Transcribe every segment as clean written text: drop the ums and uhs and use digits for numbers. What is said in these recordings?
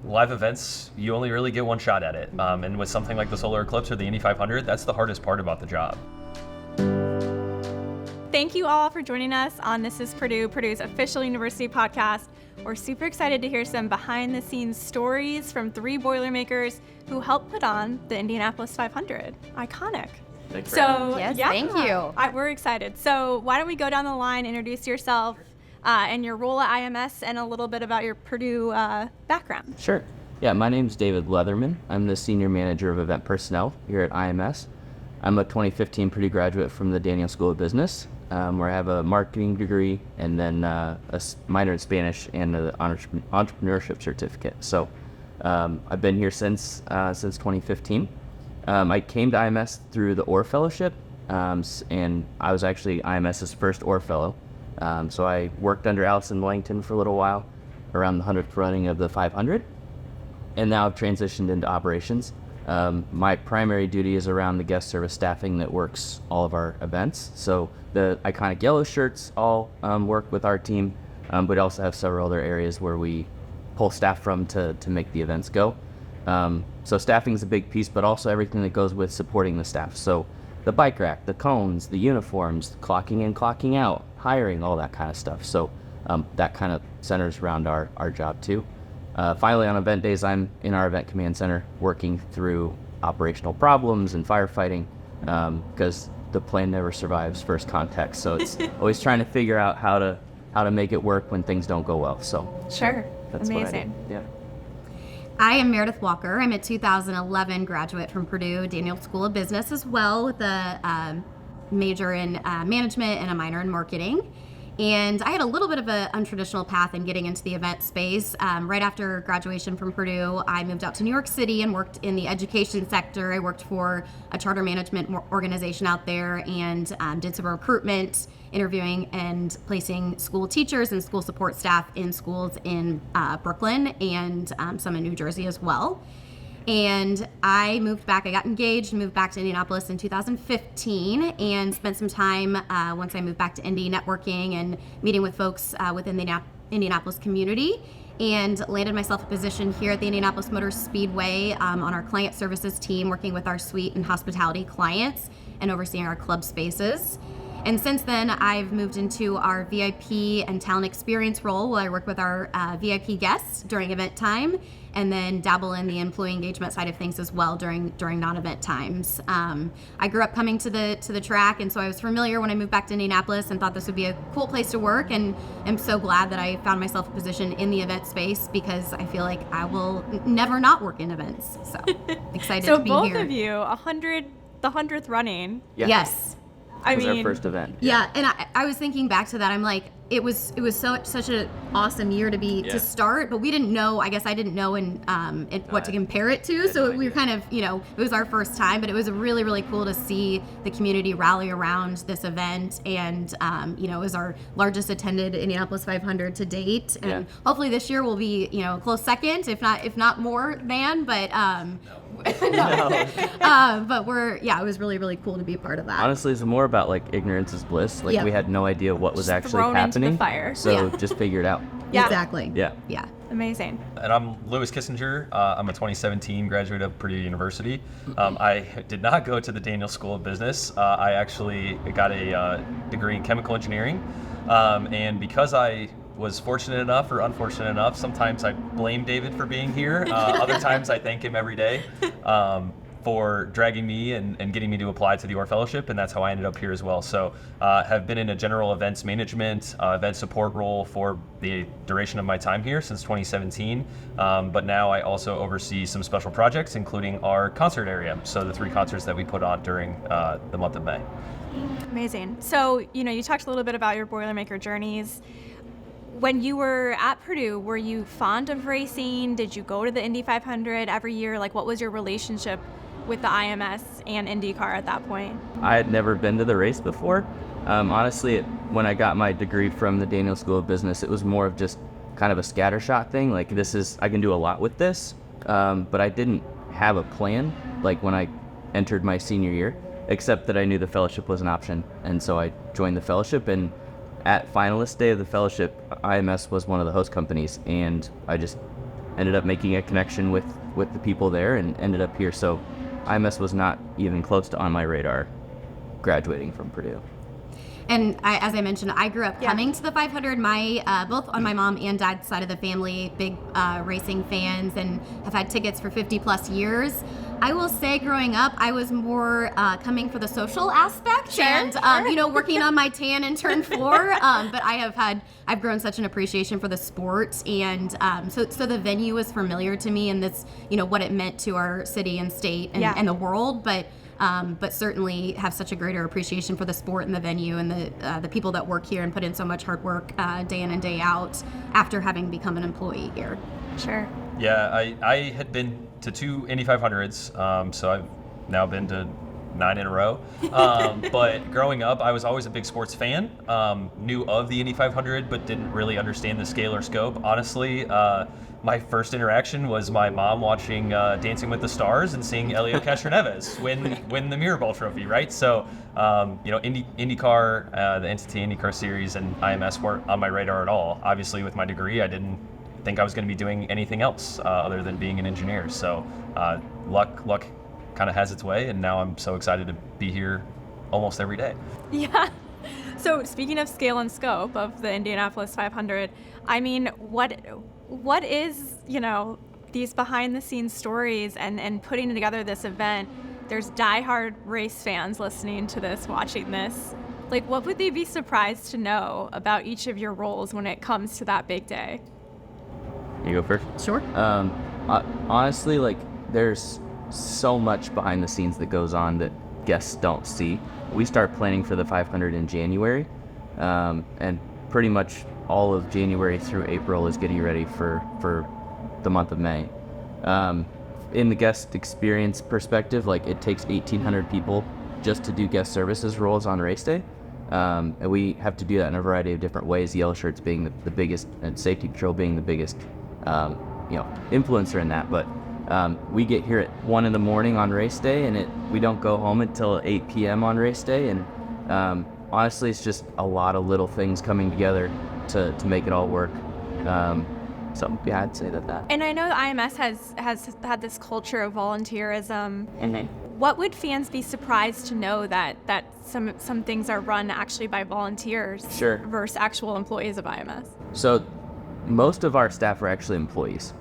live events, you only really get one shot at it. And with something like the Solar Eclipse or the Indy 500, that's the hardest part about the job. Thank you all for joining us on This Is Purdue, Purdue's official university podcast. We're super excited to hear some behind-the-scenes stories from 3 Boilermakers who helped put on the Indianapolis 500. Iconic. Thanks for having me. Yes, thank you. We're excited. So why don't we go down the line, introduce yourself and your role at IMS, and a little bit about your Purdue background. Sure. Yeah, my name's David Letherman. I'm the Senior Manager of Event Personnel here at IMS. I'm a 2015 Purdue graduate from the Daniel School of Business, where I have a marketing degree and then a minor in Spanish and an entrepreneurship certificate. So I've been here since 2015. I came to IMS through the OR Fellowship, and I was actually IMS's first OR Fellow. So I worked under Allison Wellington for a little while around the 100th running of the 500, and now I've transitioned into operations. My primary duty is around the guest service staffing that works all of our events. So the iconic yellow shirts all work with our team, but we also have several other areas where we pull staff from to make the events go. So staffing is a big piece, but also everything that goes with supporting the staff. So the bike rack, the cones, the uniforms, clocking in, clocking out, hiring, all that kind of stuff. So that kind of centers around our job too. Finally, on event days, I'm in our event command center working through operational problems and firefighting, because the plane never survives first contact. So it's always trying to figure out how to make it work when things don't go well. So Sure. that's Amazing. what I do. Yeah. I am Meredith Walker. I'm a 2011 graduate from Purdue Daniel School of Business as well, with a major in management and a minor in marketing. And I had a little bit of an untraditional path in getting into the event space. Right after graduation from Purdue, I moved out to New York City and worked in the education sector. I worked for a charter management organization out there and did some recruitment, interviewing and placing school teachers and school support staff in schools in Brooklyn and some in New Jersey as well. And I moved back, I got engaged, moved back to Indianapolis in 2015 and spent some time once I moved back to Indy networking and meeting with folks within the Indianapolis community, and landed myself a position here at the Indianapolis Motor Speedway on our client services team, working with our suite and hospitality clients and overseeing our club spaces. And since then, I've moved into our VIP and talent experience role, where I work with our VIP guests during event time, and then dabble in the employee engagement side of things as well during non-event times. I grew up coming to the track, and so I was familiar when I moved back to Indianapolis and thought this would be a cool place to work, and I'm so glad that I found myself a position in the event space, because I feel like I will never not work in events. So excited to be here. So both of you, the 100th running. Yeah. Yes. It was our first event. Yeah, and I was thinking back to that. I'm like, it was such an awesome year to start, but we didn't know. I guess I didn't know what to compare it to. So we were kind of, it was our first time, but it was really, really cool to see the community rally around this event, and it was our largest attended Indianapolis 500 to date, and hopefully this year will be a close second, if not more than, but. But it was really, really cool to be a part of that. Honestly, it's more about ignorance is bliss. We had no idea what was actually thrown happening. into the fire. So just figure it out. Yeah. Exactly. Yeah. Yeah. Amazing. And I'm Louis Kissinger. I'm a 2017 graduate of Purdue University. I did not go to the Daniel School of Business. I actually got a degree in chemical engineering. And because I was fortunate enough or unfortunate enough, sometimes I blame David for being here. Other times I thank him every day for dragging me and getting me to apply to the OR Fellowship, and that's how I ended up here as well. So have been in a general events management, event support role for the duration of my time here since 2017. But now I also oversee some special projects, including our concert area. So the 3 concerts that we put on during the month of May. Amazing. So, you talked a little bit about your Boilermaker journeys. When you were at Purdue, were you fond of racing? Did you go to the Indy 500 every year? What was your relationship with the IMS and IndyCar at that point? I had never been to the race before. Honestly, when I got my degree from the Daniel School of Business, it was more of just kind of a scattershot thing. I can do a lot with this, but I didn't have a plan when I entered my senior year, except that I knew the fellowship was an option. And so I joined the fellowship, and at finalist day of the fellowship, IMS was one of the host companies, and I just ended up making a connection with the people there and ended up here. So IMS was not even close to on my radar graduating from Purdue. And as I mentioned, I grew up coming to the 500. My both on my mom and dad's side of the family, big racing fans, and have had tickets for 50 plus years. I will say, growing up, I was more coming for the social aspect and working on my tan in turn 4. But I've grown such an appreciation for the sport, and so the venue was familiar to me, and this what it meant to our city and state and the world, but certainly have such a greater appreciation for the sport and the venue and the people that work here and put in so much hard work day in and day out after having become an employee here. Sure. Yeah, I had been to 2 Indy 500s, so I've now been to 9 in a row. But growing up, I was always a big sports fan. Knew of the Indy 500, but didn't really understand the scale or scope. Honestly, my first interaction was my mom watching Dancing with the Stars and seeing Elio Castroneves win the Mirrorball Trophy, right? So, IndyCar, the NCT IndyCar Series, and IMS weren't on my radar at all. Obviously, with my degree, I didn't think I was going to be doing anything else other than being an engineer. So, luck kind of has its way, and now I'm so excited to be here almost every day. Yeah. So speaking of scale and scope of the Indianapolis 500, I mean, what is, these behind the scenes stories and putting together this event? There's diehard race fans listening to this, watching this. Like, what would they be surprised to know about each of your roles when it comes to that big day? You go first? Sure. Honestly, there's so much behind the scenes that goes on that guests don't see. We start planning for the 500 in January, and pretty much all of January through April is getting ready for the month of May. In the guest experience perspective, it takes 1,800 people just to do guest services roles on race day. And we have to do that in a variety of different ways, yellow shirts being the biggest, and safety patrol being the biggest influencer in that. But we get here at 1 in the morning on race day, and we don't go home until 8 p.m. on race day. And honestly, it's just a lot of little things coming together to make it all work. So yeah, I'd say that. And I know the IMS has had this culture of volunteerism. Mm-hmm. What would fans be surprised to know that some things are run actually by volunteers versus actual employees of IMS? So most of our staff are actually employees.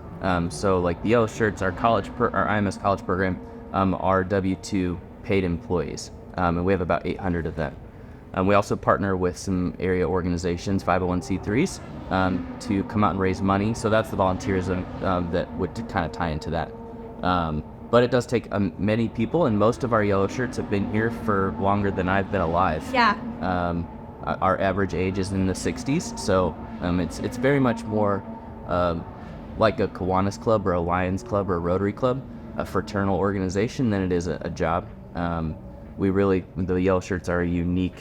So the yellow shirts, our IMS college program, are W-2 paid employees, and we have about 800 of them. We also partner with some area organizations, 501c3s, to come out and raise money. So that's the volunteerism that would kind of tie into that. But it does take many people, and most of our yellow shirts have been here for longer than I've been alive. Yeah. Our average age is in the 60s, so it's very much more like a Kiwanis Club or a Lions Club or a Rotary Club, a fraternal organization, than it is a job. The yellow shirts are a unique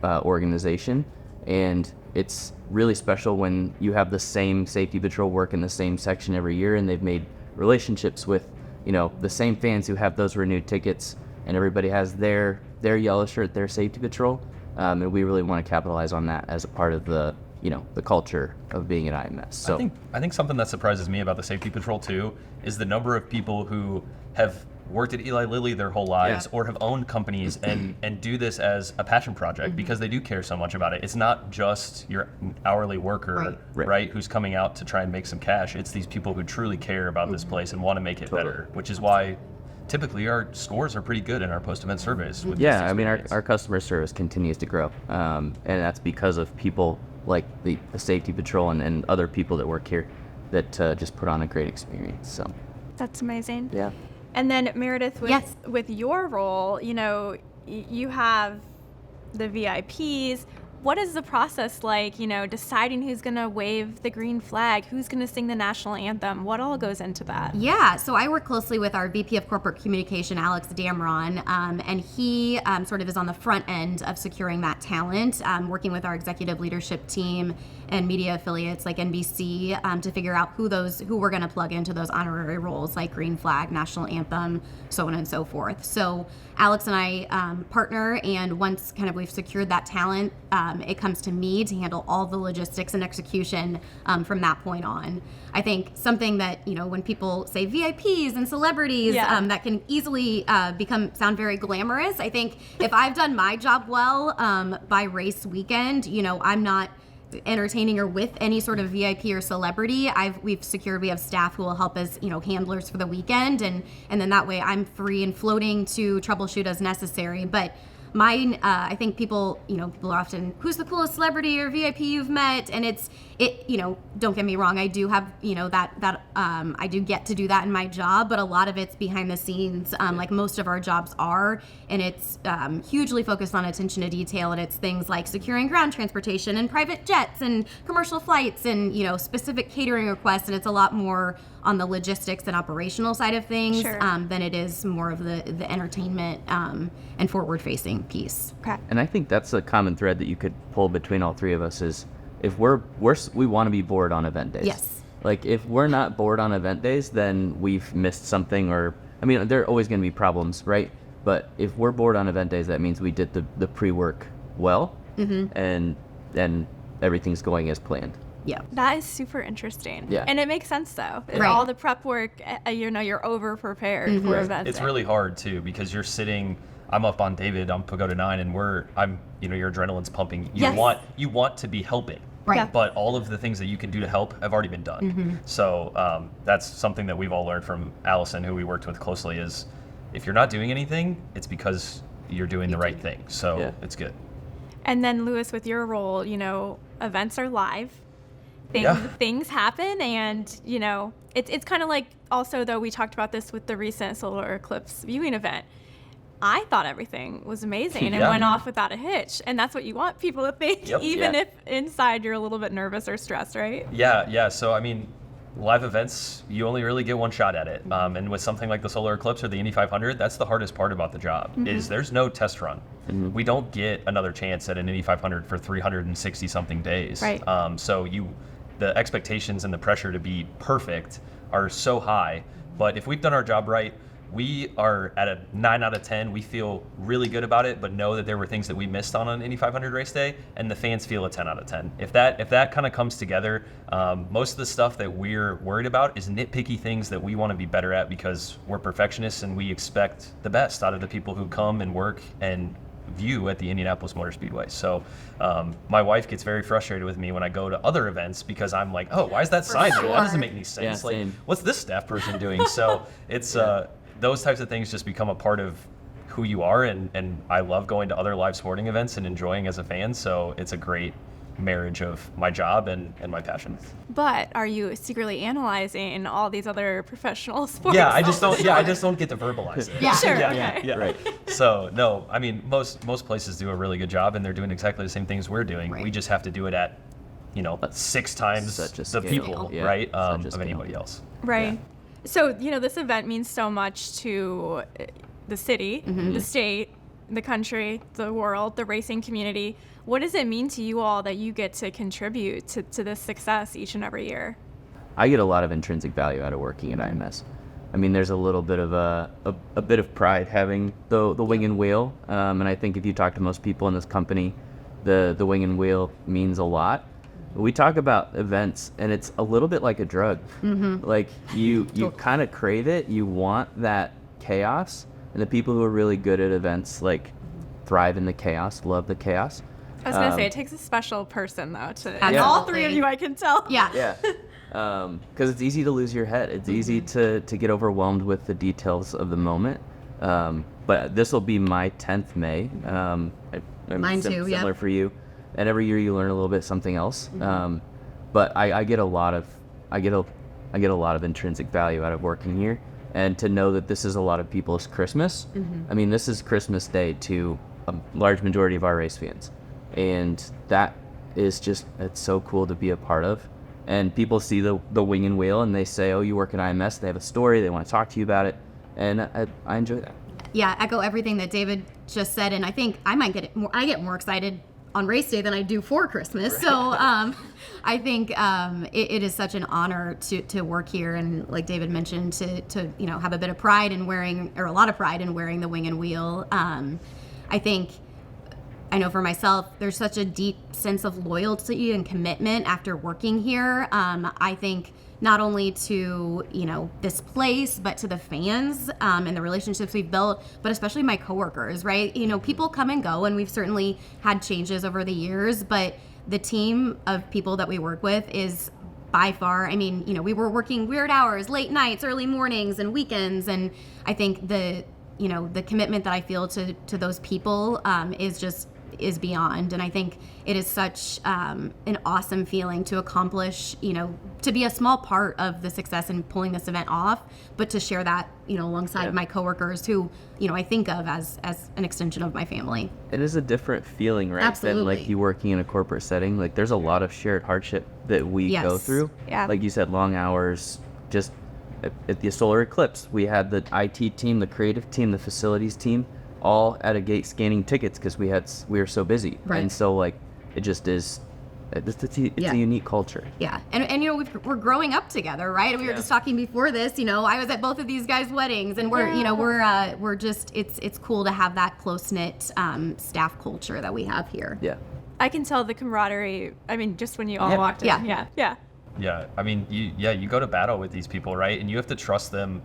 organization, and it's really special when you have the same safety patrol work in the same section every year, and they've made relationships with the same fans who have those renewed tickets, and everybody has their yellow shirt, their safety patrol, and we really want to capitalize on that as a part of the culture of being at IMS. So I think something that surprises me about the safety patrol too is the number of people who have worked at Eli Lilly their whole lives or have owned companies and do this as a passion project because they do care so much about it. It's not just your hourly worker, right, who's coming out to try and make some cash. It's these people who truly care about this place and want to make it better, which is why typically our scores are pretty good in our post-event surveys. Our customer service continues to grow, and that's because of people like the safety patrol and other people that work here that just put on a great experience. So that's amazing. Yeah. And then Meredith, with your role, you have the VIPs. What is the process like, deciding who's going to wave the green flag, who's going to sing the national anthem? What all goes into that? Yeah, so I work closely with our VP of Corporate Communication, Alex Damron, and he sort of is on the front end of securing that talent, working with our executive leadership team and media affiliates like NBC to figure out who we're going to plug into those honorary roles like green flag, national anthem, so on and so forth. So Alex and I partner, and once kind of we've secured that talent, it comes to me to handle all the logistics and execution from that point on. I think something that, when people say VIPs and celebrities, that can easily sound very glamorous. I think if I've done my job well by race weekend, I'm not entertaining or with any sort of VIP or celebrity. We have staff who will help as handlers for the weekend, and then that way I'm free and floating to troubleshoot as necessary. But mine, I think people are often, who's the coolest celebrity or VIP you've met? And don't get me wrong, I do have, I do get to do that in my job, but a lot of it's behind the scenes, like most of our jobs are, and it's hugely focused on attention to detail, and it's things like securing ground transportation and private jets and commercial flights and, specific catering requests, and it's a lot more on the logistics and operational side of things than it is more of the entertainment and forward-facing piece. Okay. And I think that's a common thread that you could pull between all three of us is if we want to be bored on event days. Yes. Like if we're not bored on event days, then we've missed something, or there are always going to be problems, right? But if we're bored on event days, that means we did the pre-work well, and then everything's going as planned. Yeah. That is super interesting. Yeah. And it makes sense though. Right. All the prep work, you're over prepared for events. It's really hard too because you're sitting. I'm up on David on Pagoda 9, and your adrenaline's pumping. You want to be helping. Right. Yeah. But all of the things that you can do to help have already been done. So that's something that we've all learned from Allison, who we worked with closely, is if you're not doing anything, it's because you're doing the right thing. So it's good. And then Lewis, with your role, events are live. Things happen, and it's kind of like, also though we talked about this with the recent solar eclipse viewing event. I thought everything was amazing and went off without a hitch, and that's what you want people to think, even if inside you're a little bit nervous or stressed, right? Yeah. So live events, you only really get one shot at it, and with something like the solar eclipse or the Indy 500, that's the hardest part about the job. Is there's no test run. We don't get another chance at an Indy 500 for 360 something days. Right. So the expectations and the pressure to be perfect are so high, but if we've done our job right, we are at a 9 out of 10. We feel really good about it, but know that there were things that we missed on an Indy 500 race day, and the fans feel a 10 out of 10. If that kind of comes together, most of the stuff that we're worried about is nitpicky things that we want to be better at because we're perfectionists and we expect the best out of the people who come and work and view at the Indianapolis Motor Speedway. So my wife gets very frustrated with me when I go to other events because I'm like, oh, why is that sign there? That doesn't make any sense. Yeah, same. What's this staff person doing? So it's those types of things just become a part of who you are, and I love going to other live sporting events and enjoying as a fan, so it's a great marriage of my job and my passion. But are you secretly analyzing all these other professional sports? I just don't get to verbalize it. Yeah. Sure. Yeah. Right. So no, most places do a really good job, and they're doing exactly the same things we're doing. Right. We just have to do it at 6 times Such a the scale. people, Yeah, right, such a of scale. anybody else. Right. Yeah. So, this event means so much to the city, the state, the country, the world, the racing community. What does it mean to you all that you get to contribute to this success each and every year? I get a lot of intrinsic value out of working at IMS. There's a little bit of a bit of pride having the wing and wheel, and I think if you talk to most people in this company, the wing and wheel means a lot. We talk about events, and it's a little bit like a drug. Like you kind of crave it. You want that chaos, and the people who are really good at events thrive in the chaos, love the chaos. I was going to say, it takes a special person, though, to Absolutely. all three of you, I can tell. Yeah. Because it's easy to lose your head. It's easy to get overwhelmed with the details of the moment. But this will be my 10th May. Mine too, yeah. Similar for you. And every year you learn a little bit something else. But I get a lot of intrinsic value out of working here, and to know that this is a lot of people's Christmas. This is Christmas Day to a large majority of our race fans, and that is it's so cool to be a part of. And people see the wing and wheel, and they say, "Oh, you work at IMS." They have a story. They want to talk to you about it, and I enjoy that. Yeah, echo everything that David just said, and I think I get more excited on race day than I do for Christmas. Right. So I think it is such an honor to work here, and like David mentioned, to have a bit of pride in wearing, or a lot of pride in wearing the wing and wheel. I think I know for myself, there's such a deep sense of loyalty and commitment after working here. I think not only to, this place, but to the fans and the relationships we've built, but especially my coworkers, right? People come and go, and we've certainly had changes over the years, but the team of people that we work with is by far, we were working weird hours, late nights, early mornings, and weekends, and I think the commitment that I feel to those people is beyond. And I think it is such an awesome feeling to accomplish, to be a small part of the success in pulling this event off, but to share that, alongside my coworkers who, I think of as an extension of my family. It is a different feeling, right? Absolutely. Than like you working in a corporate setting. Like there's a lot of shared hardship that we go through. Yeah. Like you said, long hours. Just at the solar eclipse, we had the IT team, the creative team, the facilities team, all at a gate scanning tickets because we were so busy. Right. And so like it just is. It's a unique culture. Yeah, and we're growing up together, right? We were just talking before this. I was at both of these guys' weddings, and we're just it's cool to have that close knit staff culture that we have here. Yeah. I can tell the camaraderie. Just when you all walked in. Yeah. Yeah. You go to battle with these people, right? And you have to trust them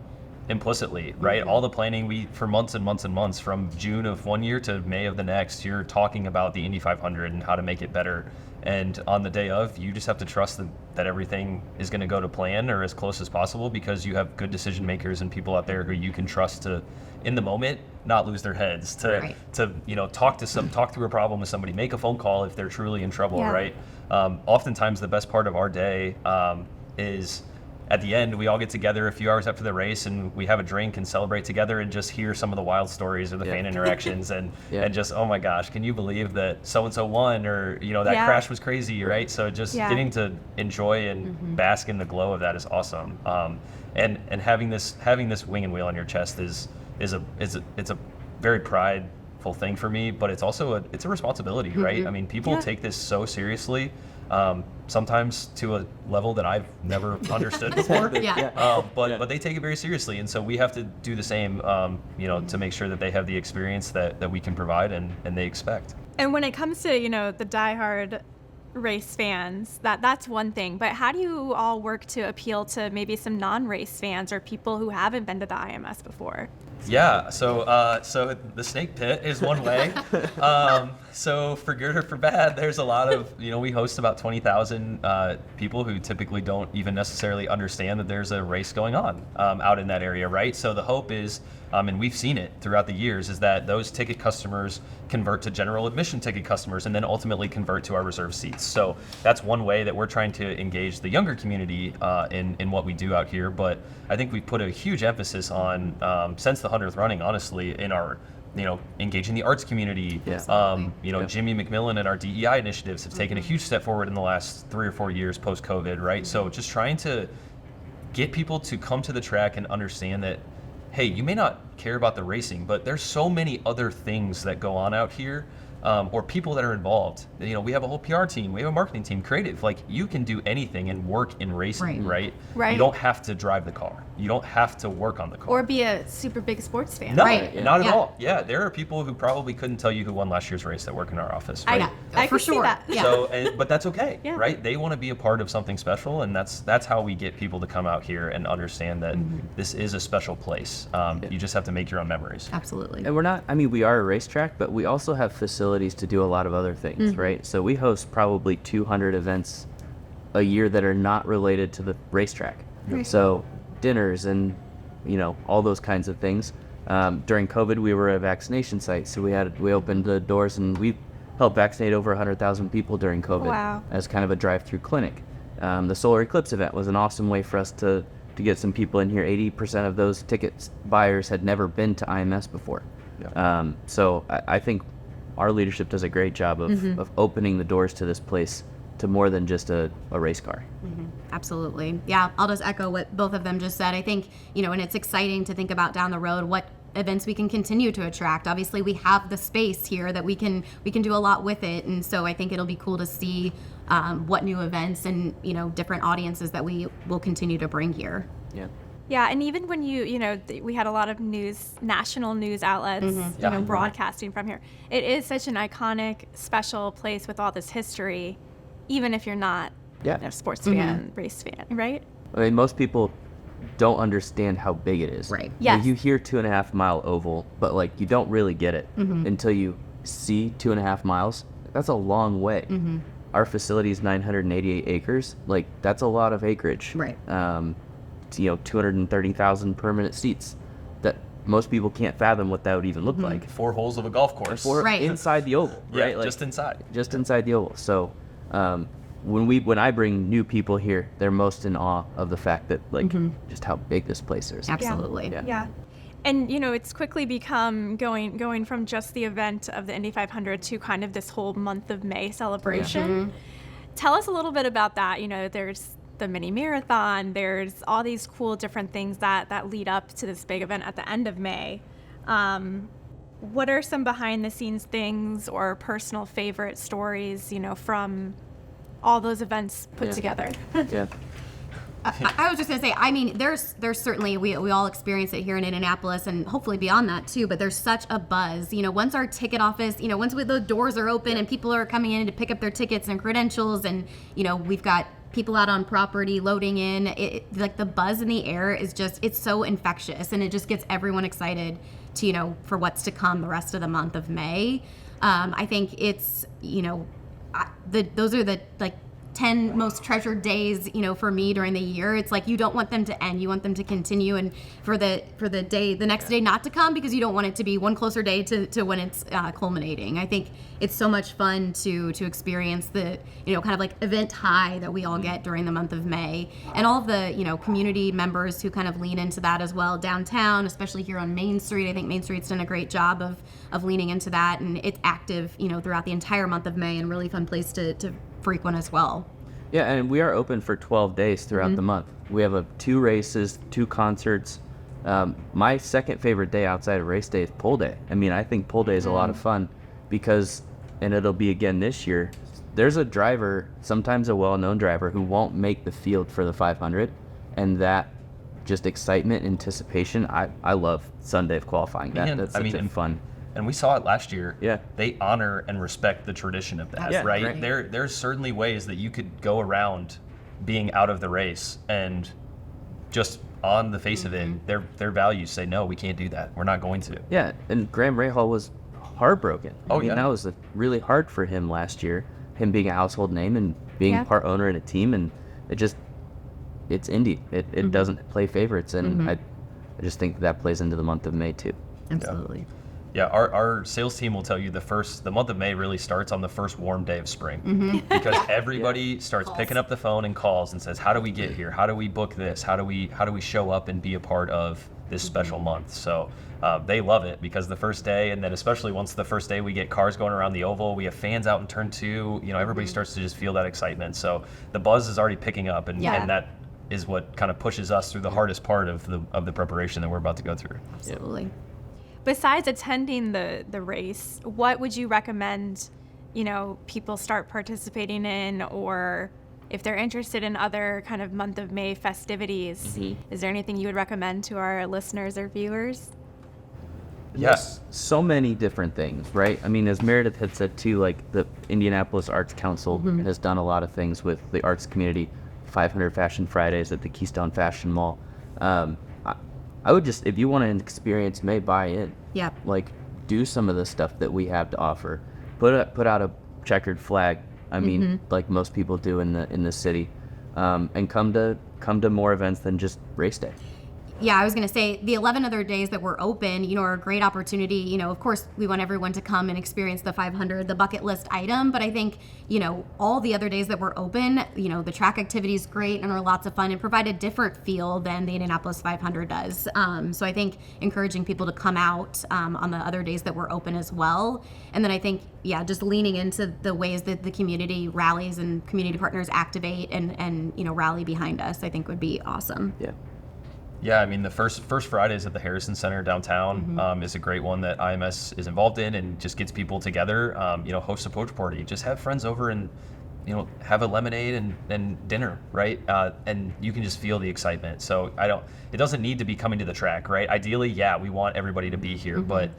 implicitly, right? Mm-hmm. All the planning, for months and months and months, from June of one year to May of the next, you're talking about the Indy 500 and how to make it better. And on the day of, you just have to trust that everything is going to go to plan or as close as possible, because you have good decision makers and people out there who you can trust to, in the moment, not lose their heads, to talk through a problem with somebody, make a phone call if they're truly in trouble, right? Oftentimes, the best part of our day is at the end, we all get together a few hours after the race and we have a drink and celebrate together and just hear some of the wild stories or the fan interactions and just, oh my gosh, can you believe that so-and-so won, or, that crash was crazy, right? So just getting to enjoy and bask in the glow of that is awesome. And having this wing and wheel on your chest is a very prideful thing for me, but it's also a responsibility, right? People take this so seriously. Sometimes to a level that I've never understood before. But they take it very seriously, and so we have to do the same, to make sure that they have the experience that we can provide and they expect. And when it comes to, the diehard race fans, that's one thing, but how do you all work to appeal to maybe some non-race fans or people who haven't been to the IMS before? Yeah, so the snake pit is one way. So for good or for bad, there's a lot of, we host about 20,000 people who typically don't even necessarily understand that there's a race going on out in that area, right? So the hope is, and we've seen it throughout the years, is that those ticket customers convert to general admission ticket customers and then ultimately convert to our reserve seats. So that's one way that we're trying to engage the younger community in what we do out here. But I think we've put a huge emphasis on, since the 100th running, honestly, in our engaging the arts community. Jimmy McMillan and our DEI initiatives have taken a huge step forward in the last 3 or 4 years post-COVID, right? So just trying to get people to come to the track and understand that, hey, you may not care about the racing, but there's so many other things that go on out here, or people that are involved. We have a whole PR team, we have a marketing team, creative. Like, you can do anything and work in racing, right? You don't have to drive the car. You don't have to work on the car. Or be a super big sports fan. No, not at all. Yeah, there are people who probably couldn't tell you who won last year's race that work in our office, right? I for could sure. see that. So, but that's okay, right? They want to be a part of something special, and that's how we get people to come out here and understand that this is a special place. You just have to make your own memories. Absolutely. And we're not, we are a racetrack, but we also have facilities to do a lot of other things, right? So we host probably 200 events a year that are not related to the racetrack. So dinners and, all those kinds of things. During COVID, we were a vaccination site, so we opened the doors and we helped vaccinate over 100,000 people during COVID as kind of a drive-through clinic. The solar eclipse event was an awesome way for us to get some people in here. 80% of those tickets buyers had never been to IMS before. So I think our leadership does a great job of opening the doors to this place to more than just a race car. Absolutely. Yeah, I'll just echo what both of them just said. I think, and it's exciting to think about down the road what events we can continue to attract. Obviously, we have the space here that we can do a lot with it, and so I think it'll be cool to see what new events and different audiences that we will continue to bring here. Yeah, and even when we had a lot of national news outlets, Yeah. broadcasting from here. It is such an iconic, special place with all this history, even if you're not Yeah. a sports fan, race fan, right? I mean, most people don't understand how big it is. Right. Yes. Like, you hear 2.5 mile oval, but like you don't really get it until you see 2.5 miles. That's a long way. Our facility is 988 acres. Like, that's a lot of acreage. Right. 230,000 permanent seats that most people can't fathom what that would even look like. 4 holes of a golf course. Right. Inside the oval, Yeah, right? Like, just inside. just inside the oval. So when I bring new people here, they're most in awe of the fact that just how big this place is. Absolutely. Yeah. Yeah. And it's quickly become going from just the event of the Indy 500 to kind of this whole month of May celebration. Tell us a little bit about that. There's the mini marathon, there's all these cool different things that lead up to this big event at the end of May. What are some behind the scenes things or personal favorite stories, from all those events put together? Yeah. I was just gonna say, I mean, there's certainly, we all experience it here in Indianapolis and hopefully beyond that too, but there's such a buzz, once our ticket office, once the doors are open and people are coming in to pick up their tickets and credentials, and we've got people out on property loading in, like the buzz in the air is just, it's so infectious, and it just gets everyone excited to, for what's to come the rest of the month of May. I think it's, those are the 10 most treasured days, for me during the year. It's like you don't want them to end, you want them to continue, and for the next day not to come, because you don't want it to be one closer day to when it's culminating. I think it's so much fun to experience the kind of like event high that we all get during the month of May, and all of the community members who kind of lean into that as well downtown, especially here on Main Street. I think Main Street's done a great job of leaning into that, and it's active throughout the entire month of May, and really fun place to frequent as well. Yeah, and we are open for 12 days throughout the month. We have 2 races, 2 concerts. My second favorite day outside of race day is pole day. I mean, I think pole day is a lot of fun because, and it'll be again this year, there's a driver, sometimes a well-known driver, who won't make the field for the 500, and that just excitement, anticipation, I love Sunday of qualifying. That's such a fun. And we saw it last year. Yeah. They honor and respect the tradition of that, Yeah, right? right. There's certainly ways that you could go around being out of the race and just on the face of it, their values say, no, we can't do that. We're not going to. Yeah, and Graham Rahal was heartbroken. Oh, I mean, yeah. that was really hard for him last year, him being a household name and being part owner in a team, and it's Indy. It doesn't play favorites, and I just think that plays into the month of May too. Absolutely. Yeah, our sales team will tell you the month of May really starts on the first warm day of spring, because everybody starts picking up the phone and calls and says, how do we get here? How do we book this? How do we show up and be a part of this special month? So they love it, because the first day, and then especially once the first day we get cars going around the oval, we have fans out in turn 2, everybody starts to just feel that excitement. So the buzz is already picking up, and that is what kind of pushes us through the hardest part of the preparation that we're about to go through. Absolutely. Besides attending the race, what would you recommend, people start participating in, or if they're interested in other kind of month of May festivities, is there anything you would recommend to our listeners or viewers? Yes, so many different things, right? I mean, as Meredith had said too, like the Indianapolis Arts Council has done a lot of things with the arts community. 500 Fashion Fridays at the Keystone Fashion Mall. I would just, if you want to experience May, buy in. Yeah. Like, do some of the stuff that we have to offer. Put out a checkered flag. I mean, like most people do in the city, and come to more events than just race day. Yeah, I was going to say the 11 other days that we're open, are a great opportunity. Of course, we want everyone to come and experience the 500, the bucket list item. But I think, all the other days that we're open, the track activity is great and are lots of fun and provide a different feel than the Indianapolis 500 does. So I think encouraging people to come out on the other days that we're open as well. And then I think, just leaning into the ways that the community rallies and community partners activate and rally behind us, I think would be awesome. Yeah. Yeah, I mean, the first Fridays at the Harrison Center downtown is a great one that IMS is involved in, and just gets people together. Host a poach party, just have friends over and have a lemonade and dinner, right? And you can just feel the excitement. So it doesn't need to be coming to the track, right? Ideally, yeah, we want everybody to be here, but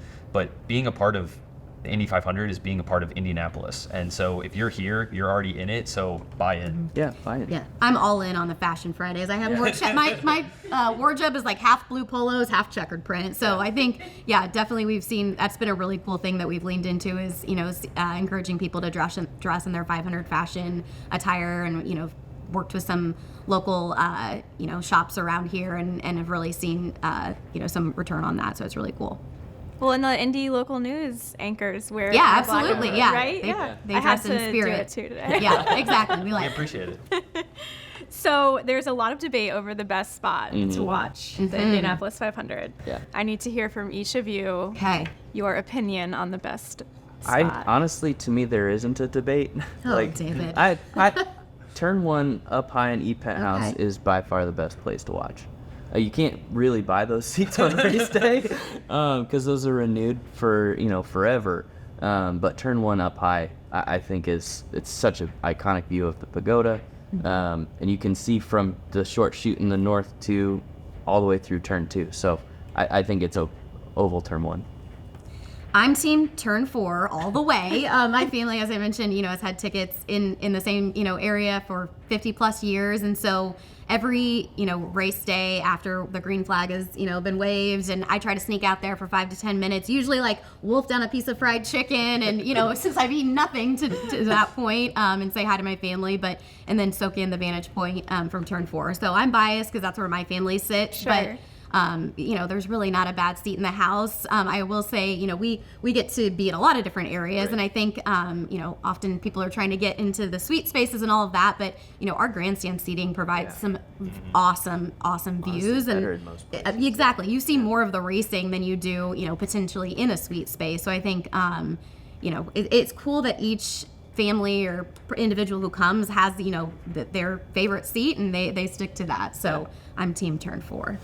being a part of the Indy 500 is being a part of Indianapolis. And so if you're here, you're already in it, so buy in. Yeah, buy in. Yeah, I'm all in on the Fashion Fridays. I have my wardrobe is like half blue polos, half checkered print. So I think, yeah, definitely we've seen that's been a really cool thing that we've leaned into is encouraging people to dress in their 500 fashion attire, and worked with some local shops around here and have really seen some return on that. So it's really cool. Well, and the Indy local news anchors wear Yeah, the black and absolutely. white, Yeah, right? They I had dress in to spirit. do it too today. Yeah, exactly. We We like. appreciate it. So there's a lot of debate over the best spot to watch the Indianapolis 500. Yeah. I need to hear from each of you Okay. your opinion on the best spot. Honestly, to me, there isn't a debate. Oh, David. I turn one up high in E Penthouse Okay. is by far the best place to watch. You can't really buy those seats on race day because those are renewed for forever. But turn one up high, I think it's such an iconic view of the pagoda, and you can see from the short chute in the north to all the way through turn 2. So I think it's a oval turn 1. I'm team turn 4 all the way. My family, as I mentioned, has had tickets in the same, area for 50 plus years. And so every, race day after the green flag has, been waved, and I try to sneak out there for 5 to 10 minutes, usually like wolf down a piece of fried chicken. And, since I've eaten nothing to that point, and say hi to my family, and then soak in the vantage point from turn 4. So I'm biased because that's where my family sits. Sure. But there's really not a bad seat in the house. I will say, we get to be in a lot of different areas, and I think, often people are trying to get into the suite spaces and all of that, but our grandstand seating provides some awesome views, better and in most places. exactly, you see more of the racing than you do, potentially in a suite space. So I think, it's cool that each family or individual who comes has, their favorite seat, and they stick to that. So I'm team turn 4.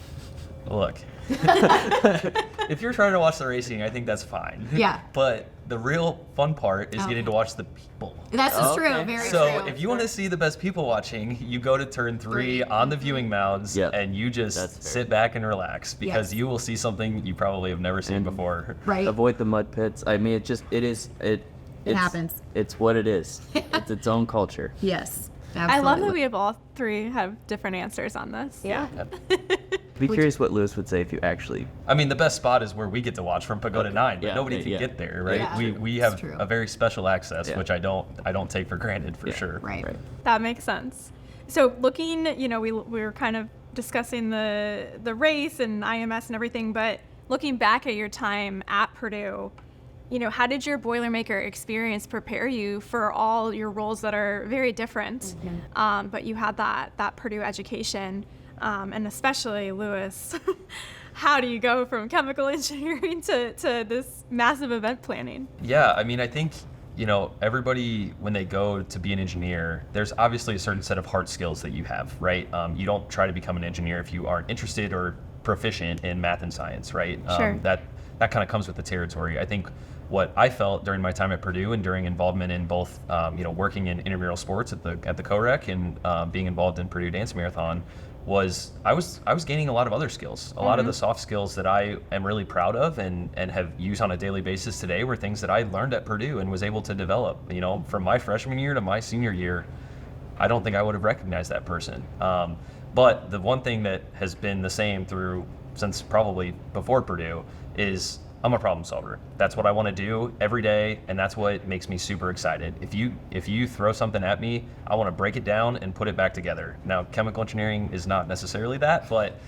Look, if you're trying to watch the racing, I think that's fine. Yeah. But the real fun part is getting to watch the people. That's just true. Okay. Very So true. if you want to see the best people watching, you go to turn 3 on the viewing mounds, Yep. and you That's just fair. sit back and relax because Yes. you will see something you probably have never seen before. Right. Avoid the mud pits. I mean, it happens. It's what it is. It's its own culture. Yes. I Absolutely. love that we have all three have different answers on this. Yeah. Be curious what Lewis would say if you actually. I mean, the best spot is where we get to watch from Pagoda 9, but Yeah, nobody yeah, can yeah. get there, right? Yeah. We It's have true. a very special access, Yeah. which I don't take for granted for Yeah. sure. Right. That makes sense. So looking, we were kind of discussing the race and IMS and everything, but looking back at your time at Purdue, how did your Boilermaker experience prepare you for all your roles that are very different? But you had that Purdue education, and especially Lewis. How do you go from chemical engineering to this massive event planning? Yeah, I mean, I think, everybody, when they go to be an engineer, there's obviously a certain set of hard skills that you have, right? You don't try to become an engineer if you aren't interested or proficient in math and science, right? Sure. That kind of comes with the territory. I think what I felt during my time at Purdue and during involvement in both, working in intramural sports at the co-rec and being involved in Purdue Dance Marathon, was I was gaining a lot of other skills. A lot of the soft skills that I am really proud of and have used on a daily basis today were things that I learned at Purdue and was able to develop. From my freshman year to my senior year, I don't think I would have recognized that person. But the one thing that has been the same since probably before Purdue is I'm a problem solver. That's what I want to do every day, and that's what makes me super excited. If you throw something at me, I want to break it down and put it back together. Now, chemical engineering is not necessarily that, but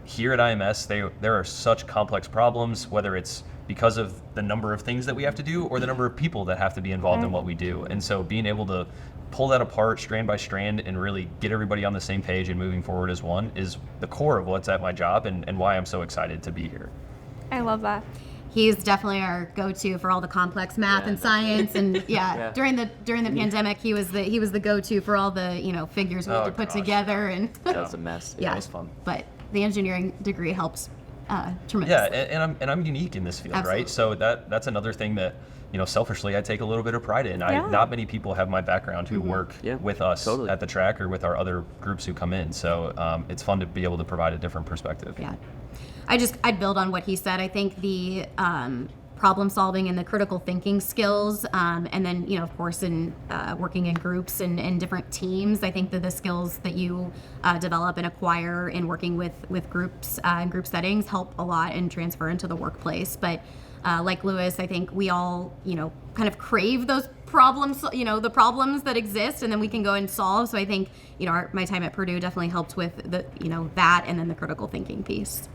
here at IMS, there are such complex problems, whether it's because of the number of things that we have to do or the number of people that have to be involved in what we do. And so being able to pull that apart strand by strand and really get everybody on the same page and moving forward as one is the core of what's at my job and why I'm so excited to be here. I love that. He's definitely our go-to for all the complex math Yeah, and science, and Yeah. during the pandemic, he was the go-to for all the figures we had Oh, to put gosh. together, and That was a mess. It was fun. but the engineering degree helps tremendous. Yeah, and I'm unique in this field, Absolutely. right? So that's another thing that, selfishly I take a little bit of pride in. Yeah. Not many people have my background who work Yeah, with us totally. at the track or with our other groups who come in. So it's fun to be able to provide a different perspective. Yeah. I'd build on what he said. I think the problem solving and the critical thinking skills, and then, of course, in working in groups and different teams, I think that the skills that you develop and acquire in working with groups and group settings help a lot and transfer into the workplace. But like Lewis, I think we all, kind of crave those problems, the problems that exist, and then we can go and solve. So I think, my time at Purdue definitely helped with the, that, and then the critical thinking piece.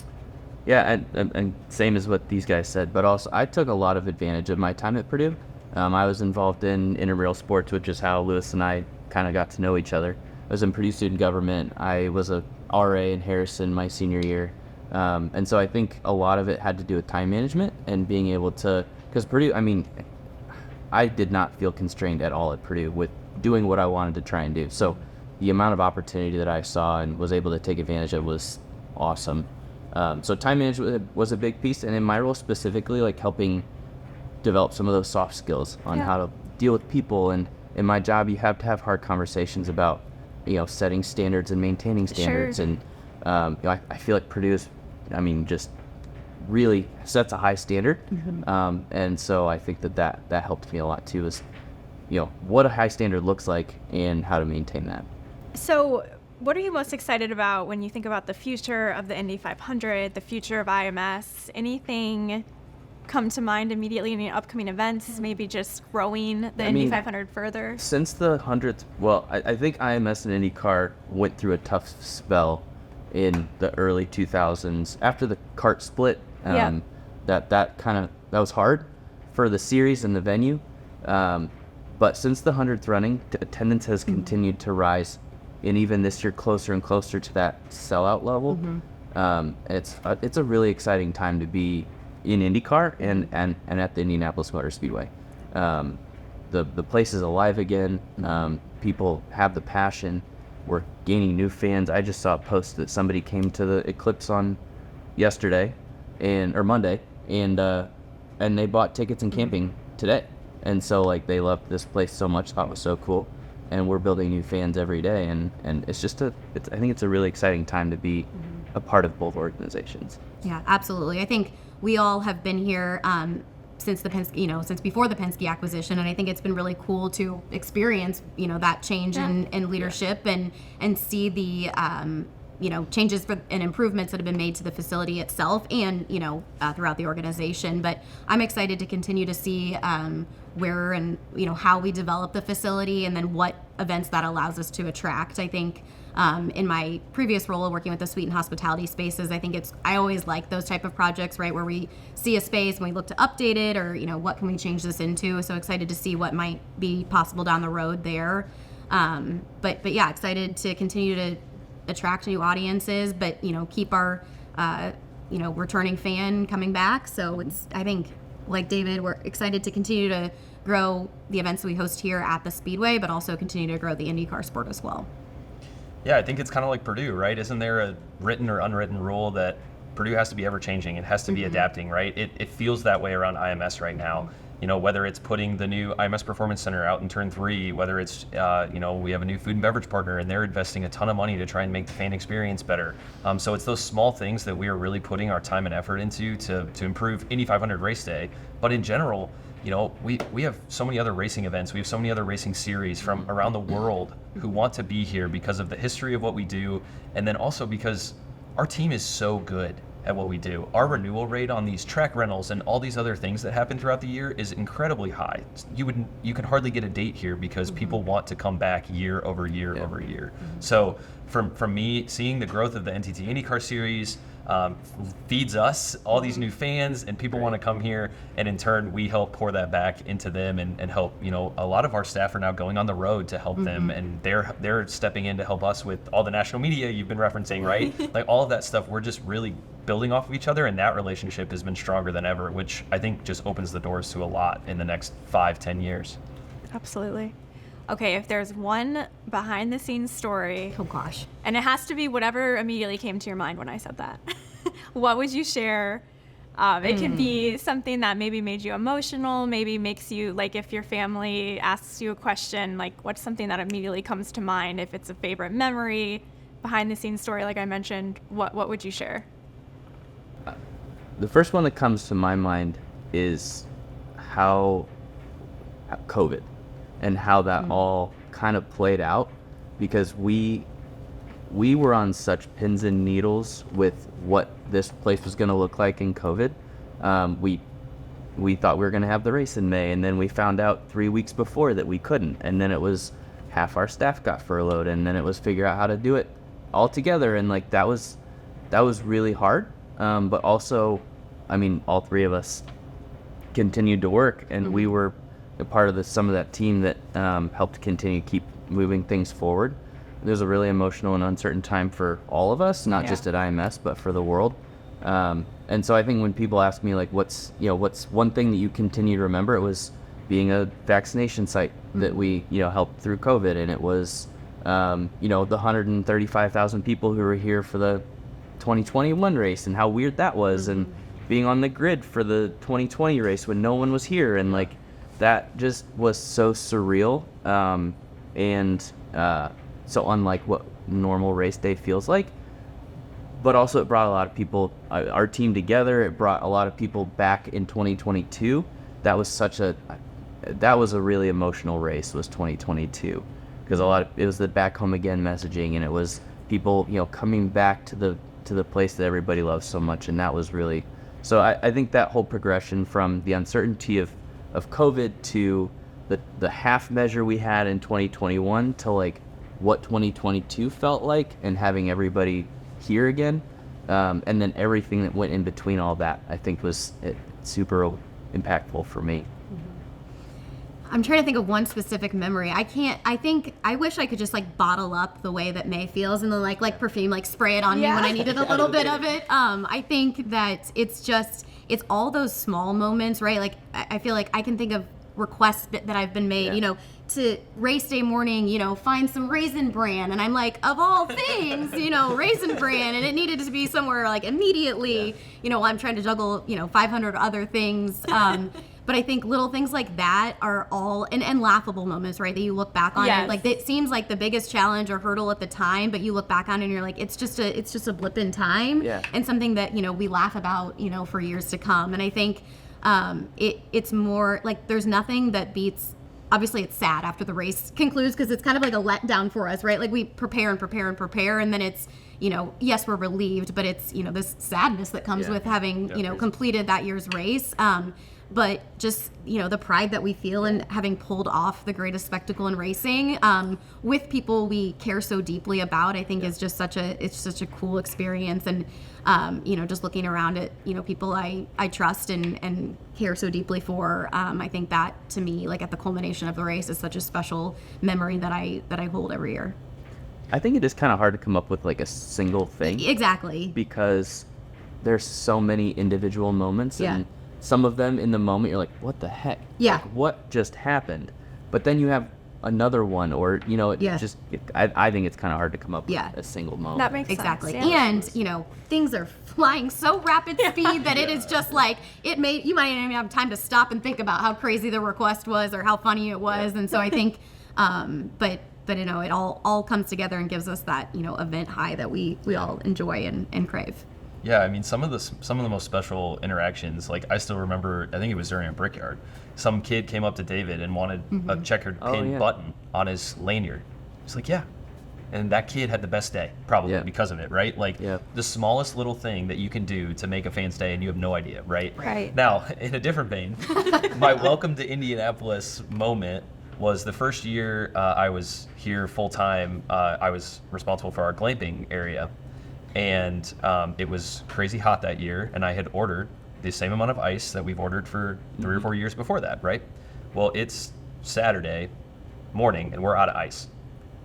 Yeah, and same as what these guys said, but also I took a lot of advantage of my time at Purdue. I was involved in intramural sports, which is how Lewis and I kind of got to know each other. I was in Purdue student government. I was a RA in Harrison my senior year. And so I think a lot of it had to do with time management and being able to, because Purdue, I did not feel constrained at all at Purdue with doing what I wanted to try and do. So the amount of opportunity that I saw and was able to take advantage of was awesome. So time management was a big piece, and in my role specifically, like helping develop some of those soft skills on how to deal with people. And in my job, you have to have hard conversations about, setting standards and maintaining standards. Sure. And I feel like Purdue is, just really sets a high standard. And so I think that helped me a lot too, is, what a high standard looks like and how to maintain that. So what are you most excited about when you think about the future of the Indy 500, the future of IMS? Anything come to mind immediately? Any upcoming events, maybe just growing the Indy 500 further? Since the 100th, I think IMS and IndyCar went through a tough spell in the early 2000s after the kart split. That was hard for the series and the venue. But since the 100th running, attendance has continued to rise. And even this year, closer and closer to that sellout level. It's a really exciting time to be in IndyCar and at the Indianapolis Motor Speedway. The place is alive again. People have the passion. We're gaining new fans. I just saw a post that somebody came to the Eclipse on Monday, and they bought tickets and camping today. And so they loved this place so much, thought it was so cool. And we're building new fans every day, and it's just I think it's a really exciting time to be a part of both organizations. Yeah, absolutely. I think we all have been here since the Penske, since before the Penske acquisition, and I think it's been really cool to experience, that change in leadership and see the changes and improvements that have been made to the facility itself and throughout the organization. But I'm excited to continue to see where and how we develop the facility, and then what events that allows us to attract. I think in my previous role of working with the suite and hospitality spaces, I always like those type of projects, right, where we see a space and we look to update it, or what can we change this into. So excited to see what might be possible down the road there. But yeah, excited to continue to attract new audiences, but keep our returning fan coming back. So I think, like David, we're excited to continue to grow the events we host here at the Speedway, but also continue to grow the IndyCar sport as well. Yeah, I think it's kind of like Purdue, right? Isn't there a written or unwritten rule that Purdue has to be ever changing? It has to be adapting, right? It feels that way around IMS right now. Whether it's putting the new IMS Performance Center out in Turn 3, whether it's, we have a new food and beverage partner and they're investing a ton of money to try and make the fan experience better. So it's those small things that we are really putting our time and effort into to improve Indy 500 race day. But in general, we have so many other racing events. We have so many other racing series from around the world who want to be here because of the history of what we do, and then also because our team is so good at what we do. Our renewal rate on these track rentals and all these other things that happen throughout the year is incredibly high. You can hardly get a date here because people want to come back year over year over year. So from me, seeing the growth of the NTT IndyCar series feeds us all these new fans, and people want to come here, and in turn we help pour that back into them and help. A lot of our staff are now going on the road to help them, and they're stepping in to help us with all the national media you've been referencing, right? Like all of that stuff, we're just really building off of each other, and that relationship has been stronger than ever, which I think just opens the doors to a lot in the next 5-10 years. Absolutely. Okay, if there's one behind the scenes story, Oh gosh. and it has to be whatever immediately came to your mind when I said that. what would you share? It could be something that maybe made you emotional, maybe makes you, like, if your family asks you a question, like, what's something that immediately comes to mind? If it's a favorite memory, behind the scenes story, like I mentioned, what would you share? The first one that comes to my mind is how COVID and how that all kind of played out, because we were on such pins and needles with what this place was going to look like in COVID. We thought we were going to have the race in May, and then we found out 3 weeks before that we couldn't, and then it was half our staff got furloughed, and then it was figure out how to do it all together, and like that was really hard. But also, I mean, all three of us continued to work, and we were a part of some of that team that helped continue to keep moving things forward. It was a really emotional and uncertain time for all of us, not just at IMS, but for the world. And so I think when people ask me, like, what's one thing that you continue to remember, it was being a vaccination site that we, helped through COVID. And it was, the 135,000 people who were here for the 2021 race and how weird that was. And being on the grid for the 2020 race when no one was here. And like, that just was so surreal. So unlike what normal race day feels like, but also it brought a lot of people, our team together. It brought a lot of people back in 2022. That was a really emotional race, was 2022, because it was the back home again messaging, and it was people, coming back to the place that everybody loves so much. And that was really, so I think that whole progression from the uncertainty of COVID to the half measure we had in 2021 to like what 2022 felt like, and having everybody here again, and then everything that went in between all that, I think was super impactful for me. I'm trying to think of one specific memory. I wish I could just like bottle up the way that May feels and then like perfume, like spray it on me when I needed a little bit of it. I think that it's all those small moments, right? Like I feel like I can think of requests that I've been made, to race day morning, find some Raisin Bran. And I'm like, of all things, Raisin Bran. And it needed to be somewhere like immediately, while I'm trying to juggle, 500 other things. But I think little things like that are all, and laughable moments, right? That you look back on it. Like it seems like the biggest challenge or hurdle at the time, but you look back on it and you're like, it's just a blip in time. And something that, we laugh about, for years to come. And I think it's more like there's nothing that beats, obviously it's sad after the race concludes, because it's kind of like a letdown for us, right? Like we prepare and prepare and prepare, and then it's, yes, we're relieved, but it's, this sadness that comes with having, completed that year's race. But just, the pride that we feel in having pulled off the greatest spectacle in racing with people we care so deeply about, I think is just such a cool experience. And, just looking around at, people I trust and care so deeply for, I think that to me, like at the culmination of the race, is such a special memory that I hold every year. I think it is kind of hard to come up with like a single thing. Exactly. Because there's so many individual moments, and some of them in the moment you're like, what the heck? Yeah. Like, what just happened? But then you have another one, or I think it's kind of hard to come up with a single moment. That makes exactly sense. Yeah. And things are flying so rapid speed that it is just like you might not even have time to stop and think about how crazy the request was or how funny it was. And so I think but it all comes together and gives us that event high that we all enjoy and crave. Yeah, I mean, some of the most special interactions, like I still remember, I think it was during a Brickyard, some kid came up to David and wanted a checkered pin button on his lanyard. He's like, yeah. And that kid had the best day, probably because of it, right? Like the smallest little thing that you can do to make a fan's day and you have no idea, right? Right. Now, in a different vein, my welcome to Indianapolis moment was the first year I was here full time. I was responsible for our glamping area. And it was crazy hot that year, and I had ordered the same amount of ice that we've ordered for 3 or 4 years before that, right? Well, it's Saturday morning, and we're out of ice.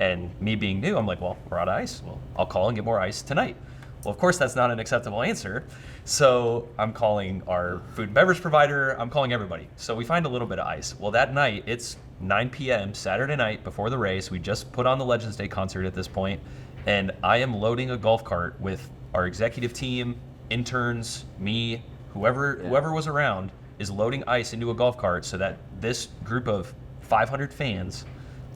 And me being new, I'm like, well, we're out of ice. Well, I'll call and get more ice tonight. Well, of course, that's not an acceptable answer. So I'm calling our food and beverage provider. I'm calling everybody. So we find a little bit of ice. Well, that night, it's 9 p.m., Saturday night before the race. We just put on the Legends Day concert at this point. And I am loading a golf cart with our executive team, interns, me, whoever was around is loading ice into a golf cart so that this group of 500 fans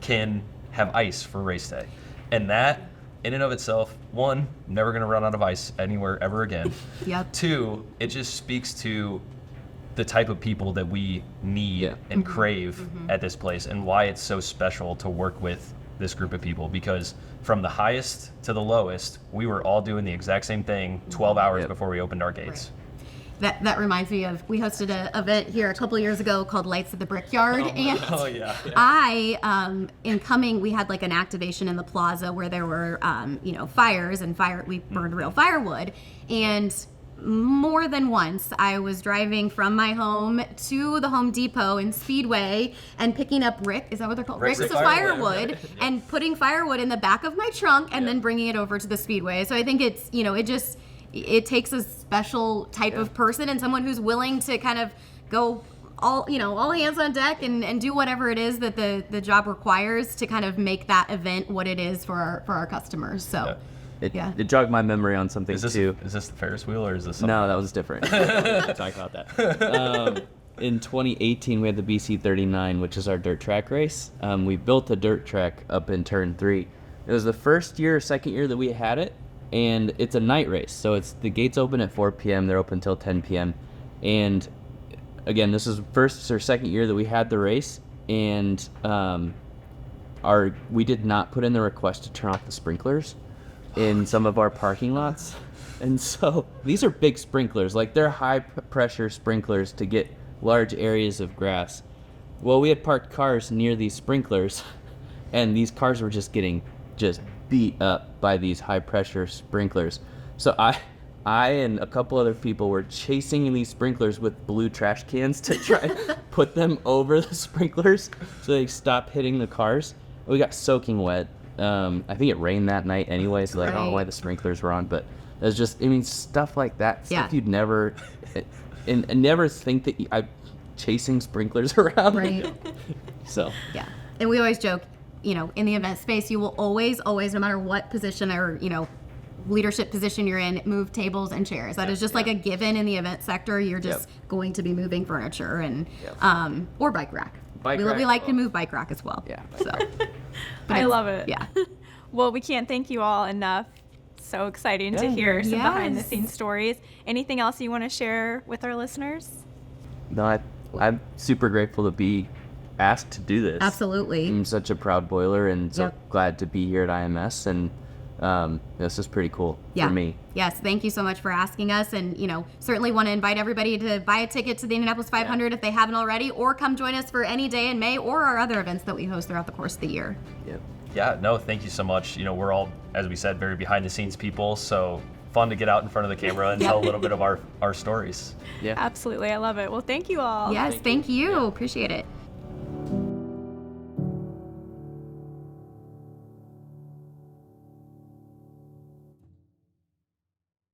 can have ice for race day. And that, in and of itself, one, never going to run out of ice anywhere ever again. Yep. Two, it just speaks to the type of people that we need and crave at this place, and why it's so special to work with this group of people, because from the highest to the lowest, we were all doing the exact same thing 12 hours before we opened our gates. That reminds me of, we hosted an event here a couple years ago called Lights at the Brickyard, and I, we had like an activation in the plaza where there were, fires and we burned real firewood, and more than once I was driving from my home to the Home Depot in Speedway and picking up is that what they're called? Ricks of firewood and putting firewood in the back of my trunk and then bringing it over to the Speedway. So I think it's, it takes a special type of person and someone who's willing to kind of go all hands on deck and do whatever it is that the job requires to kind of make that event what it is for our customers. So It jogged my memory on something too. Is this the Ferris wheel, or is this something? No, that was different. We'll talk about that. In 2018, we had the BC 39, which is our dirt track race. We built a dirt track up in turn 3. It was the second year that we had it, and it's a night race. So the gates open at 4 p.m. They're open until 10 p.m. And again, this is first or second year that we had the race, and we did not put in the request to turn off the sprinklers in some of our parking lots. And so these are big sprinklers, like they're high pressure sprinklers to get large areas of grass. Well, we had parked cars near these sprinklers, and these cars were just getting beat up by these high pressure sprinklers. So I and a couple other people were chasing these sprinklers with blue trash cans to try to put them over the sprinklers so they stop hitting the cars. We got soaking wet. I think it rained that night anyway, so I don't know why the sprinklers were on, but it was just, stuff like that. Stuff you'd never, and never think that I'm chasing sprinklers around. Right. So. Yeah. And we always joke, in the event space, you will always, no matter what position or, leadership position you're in, move tables and chairs. That is just like a given in the event sector. You're just going to be moving furniture and, or bike rack. We like to move bike rack as well. Yeah. So. I love it. Yeah. Well, we can't thank you all enough. So exciting to hear some behind the scenes stories. Anything else you want to share with our listeners? No, I'm super grateful to be asked to do this. Absolutely. I'm such a proud boiler, and so glad to be here at IMS, and this is pretty cool for me. Yes, thank you so much for asking us, and certainly want to invite everybody to buy a ticket to the Indianapolis 500 if they haven't already, or come join us for any day in May or our other events that we host throughout the course of the year. Yep. Yeah, no, thank you so much. We're all, as we said, very behind the scenes people, so fun to get out in front of the camera and tell a little bit of our stories. Yeah. Absolutely, I love it. Well, thank you all. Yes, thank you. Appreciate it.